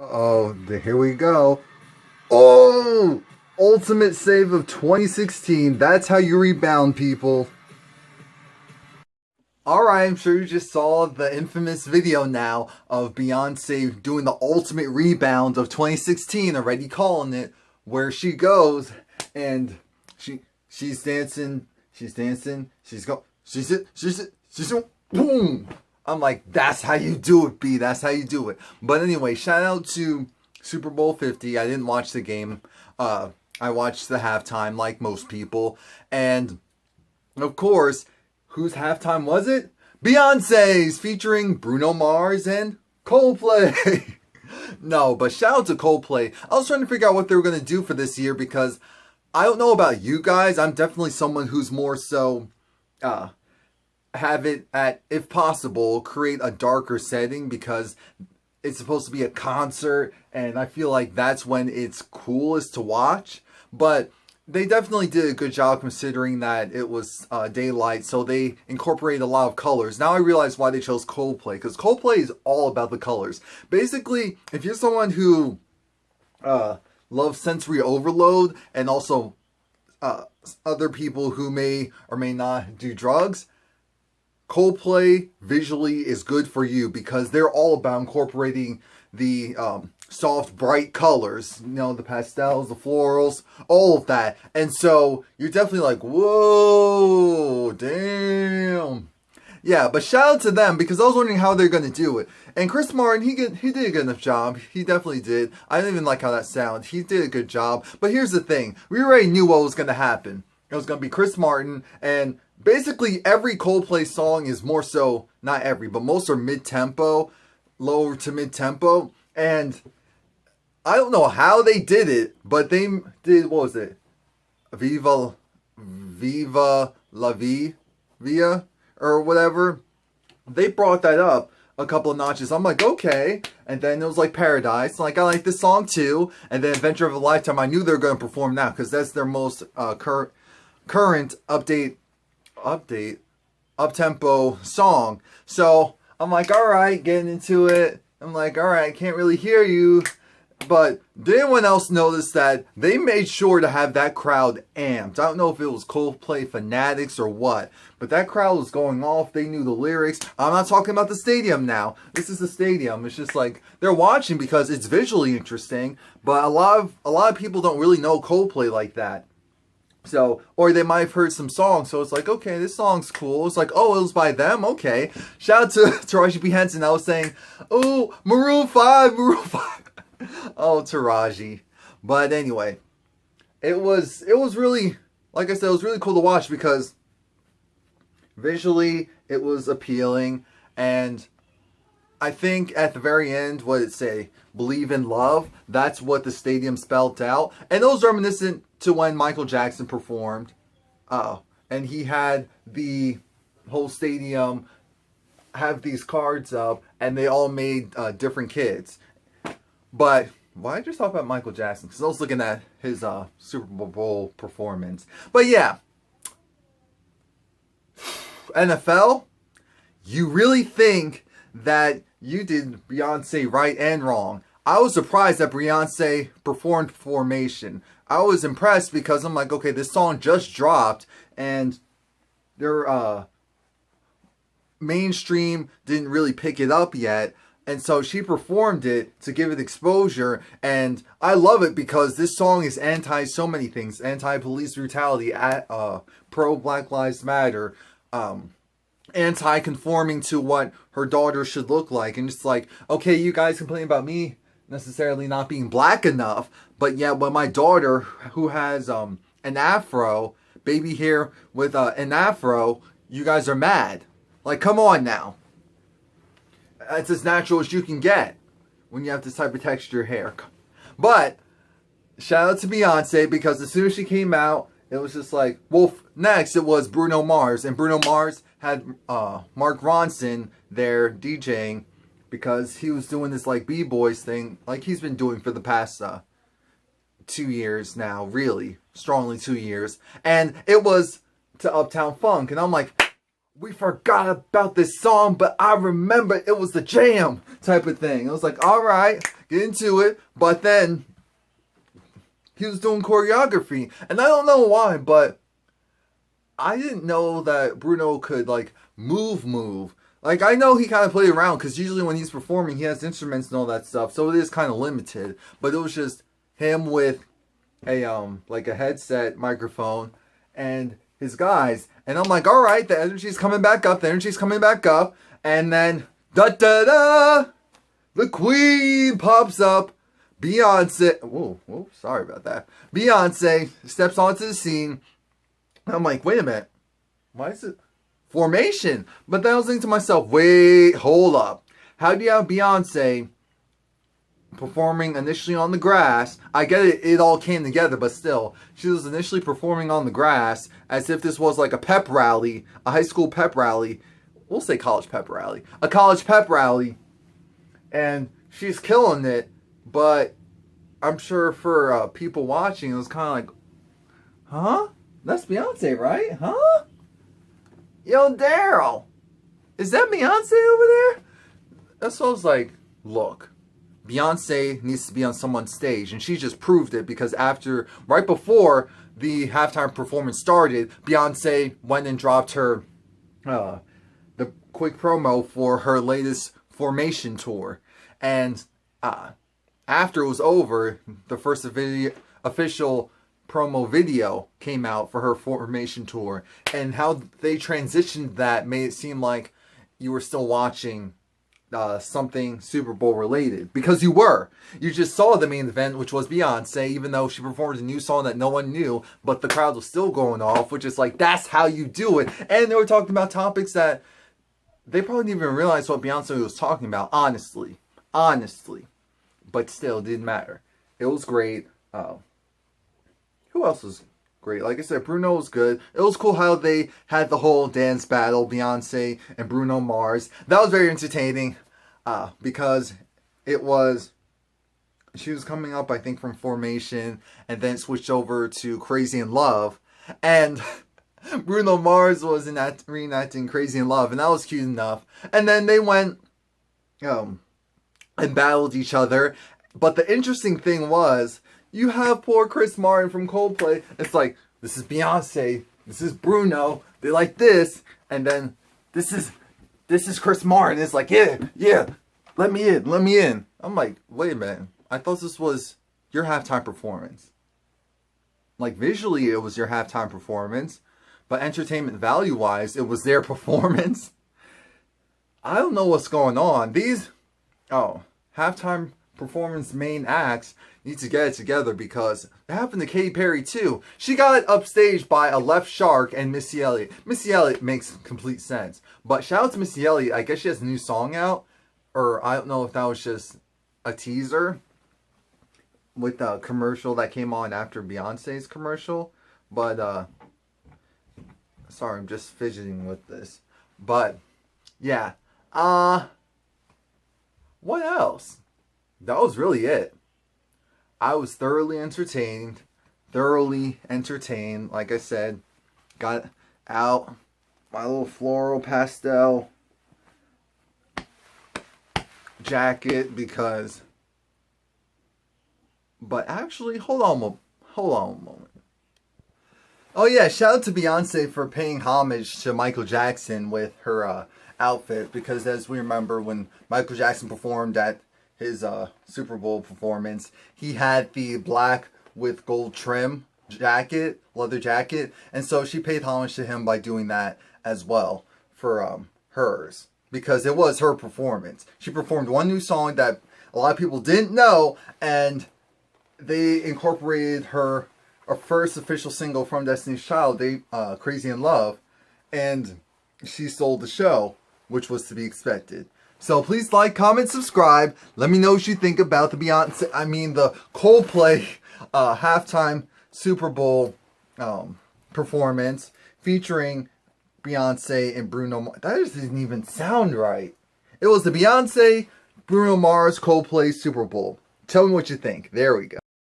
Oh, here we go. Oh, ultimate save of 2016. That's how you rebound, people. Alright, I'm sure you just saw the infamous video now of Beyonce doing the ultimate rebound of 2016, already calling it, where she goes and she's dancing, she's boom. I'm like, that's how you do it, B. That's how you do it. But anyway, shout out to Super Bowl 50. I didn't watch the game. I watched the halftime like most people. And of course, whose halftime was it? Beyonce's, featuring Bruno Mars and Coldplay. No, but shout out to Coldplay. I was trying to figure out what they were going to do for this year because I don't know about you guys. I'm definitely someone who's more so have it at, if possible, create a darker setting because it's supposed to be a concert and I feel like that's when it's coolest to watch. But they definitely did a good job considering that it was daylight, so they incorporated a lot of colors. Now I realize why they chose Coldplay, because Coldplay is all about the colors. Basically, if you're someone who loves sensory overload and also other people who may or may not do drugs, Coldplay visually is good for you because they're all about incorporating the soft, bright colors, you know, the pastels, the florals, all of that. And so you're definitely like, whoa, damn. Yeah, but shout out to them because I was wondering how they're going to do it. And Chris Martin, he did a good enough job. He definitely did. I didn't even like how that sounded. He did a good job. But here's the thing. We already knew what was going to happen. It was going to be Chris Martin, and basically every Coldplay song is more so, not every, but most are mid-tempo, lower to mid-tempo. And I don't know how they did it, but they did, what was it? Viva la Via, or whatever. They brought that up a couple of notches. I'm like, okay. And then it was like Paradise. Like, I like this song too. And then Adventure of a Lifetime, I knew they were going to perform now because that's their most current up-tempo song. So I'm like, alright, getting into it. I'm like, alright, I can't really hear you. But did anyone else notice that they made sure to have that crowd amped? I don't know if it was Coldplay fanatics or what, but that crowd was going off. They knew the lyrics. I'm not talking about the stadium now. This is the stadium. It's just like they're watching because it's visually interesting, but a lot of people don't really know Coldplay like that. So, or they might have heard some songs, so it's like, okay, this song's cool. It's like, oh, it was by them? Okay. Shout out to Taraji P. Henson. I was saying, oh, Maroon 5. Oh, Taraji. But anyway, it was really, like I said, it was really cool to watch because visually it was appealing. And I think at the very end, what did it say? Believe in love. That's what the stadium spelled out. And it was reminiscent to when Michael Jackson performed. And he had the whole stadium have these cards up and they all made different kids. But why did I just talk about Michael Jackson? Because I was looking at his Super Bowl performance. But yeah, NFL, you really think that you did Beyonce right and wrong. I was surprised that Beyonce performed Formation. I was impressed because I'm like, okay, this song just dropped and their mainstream didn't really pick it up yet. And so she performed it to give it exposure. And I love it because this song is anti so many things. Anti-police brutality, pro-Black Lives Matter, anti-conforming to what her daughter should look like. And it's like, okay, you guys complain about me necessarily not being black enough. But yet when my daughter, who has an afro, baby hair with an afro, you guys are mad. Like, come on now. It's as natural as you can get when you have this type of texture hair. But shout out to Beyonce because as soon as she came out, it was just like, well, next it was Bruno Mars. And Bruno Mars had Mark Ronson there DJing because he was doing this like B-Boys thing like he's been doing for the past 2 years now, really. Strongly 2 years. And it was to Uptown Funk. And I'm like, we forgot about this song, but I remember it was the jam type of thing. I was like, all right, get into it. But then he was doing choreography, and I don't know why, but I didn't know that Bruno could like move. Like, I know he kind of played around, because usually when he's performing, he has instruments and all that stuff, so it is kind of limited. But it was just him with a like a headset microphone and his guys, and I'm like, all right, the energy's coming back up, and then da da da, the Queen pops up, Beyonce. Whoa, sorry about that. Beyonce steps onto the scene. I'm like, wait a minute, why is it formation? But then I was thinking to myself, wait, hold up. How do you have Beyonce performing initially on the grass? I get it, it all came together, but still, she was initially performing on the grass as if this was like a pep rally, a high school pep rally. We'll say college pep rally. A college pep rally. And she's killing it, but I'm sure for people watching, it was kind of like, huh? That's Beyonce, right? Huh? Yo, Daryl, is that Beyonce over there? That's what I was like, look, Beyonce needs to be on someone's stage, and she just proved it, because right before the halftime performance started, Beyonce went and dropped her, the quick promo for her latest Formation tour, and after it was over, the first official promo video came out for her Formation tour, and how they transitioned that made it seem like you were still watching something Super Bowl related, because you just saw the main event, which was Beyonce, even though she performed a new song that no one knew, but the crowd was still going off, which is like, that's how you do it. And they were talking about topics that they probably didn't even realize what Beyonce was talking about, honestly, but still, it didn't matter. It was great. Who else was great? Like I said, Bruno was good. It was cool how they had the whole dance battle, Beyonce and Bruno Mars. That was very entertaining, because she was coming up, I think, from Formation, and then switched over to Crazy in Love, and Bruno Mars was reenacting Crazy in Love, and that was cute enough. And then they went and battled each other. But the interesting thing was, you have poor Chris Martin from Coldplay. It's like, this is Beyonce, this is Bruno, they like this, and then this is Chris Martin. It's like, yeah, let me in. I'm like, wait a minute, I thought this was your halftime performance. Like, visually it was your halftime performance, but entertainment value wise, it was their performance. I don't know what's going on. These halftime performance main acts need to get it together, because it happened to Katy Perry too. She got upstaged by a Left Shark and Missy Elliott. Missy Elliott makes complete sense, but shout out to Missy Elliott. I guess she has a new song out, or I don't know if that was just a teaser with the commercial that came on after Beyonce's commercial. But sorry, I'm just fidgeting with this. But yeah, what else? That was really it. I was thoroughly entertained. Like I said, got out my little floral pastel jacket because... But actually, hold on a moment. Oh yeah, shout out to Beyonce for paying homage to Michael Jackson with her outfit, because as we remember, when Michael Jackson performed at his Super Bowl performance, he had the black with gold trim jacket, leather jacket, and so she paid homage to him by doing that as well for hers, because it was her performance. She performed one new song that a lot of people didn't know, and they incorporated her first official single from Destiny's Child, Crazy in Love, and she stole the show, which was to be expected. So please like, comment, subscribe. Let me know what you think about the Coldplay halftime Super Bowl performance featuring Beyonce and Bruno Mars. That just didn't even sound right. It was the Beyonce, Bruno Mars, Coldplay Super Bowl. Tell me what you think. There we go.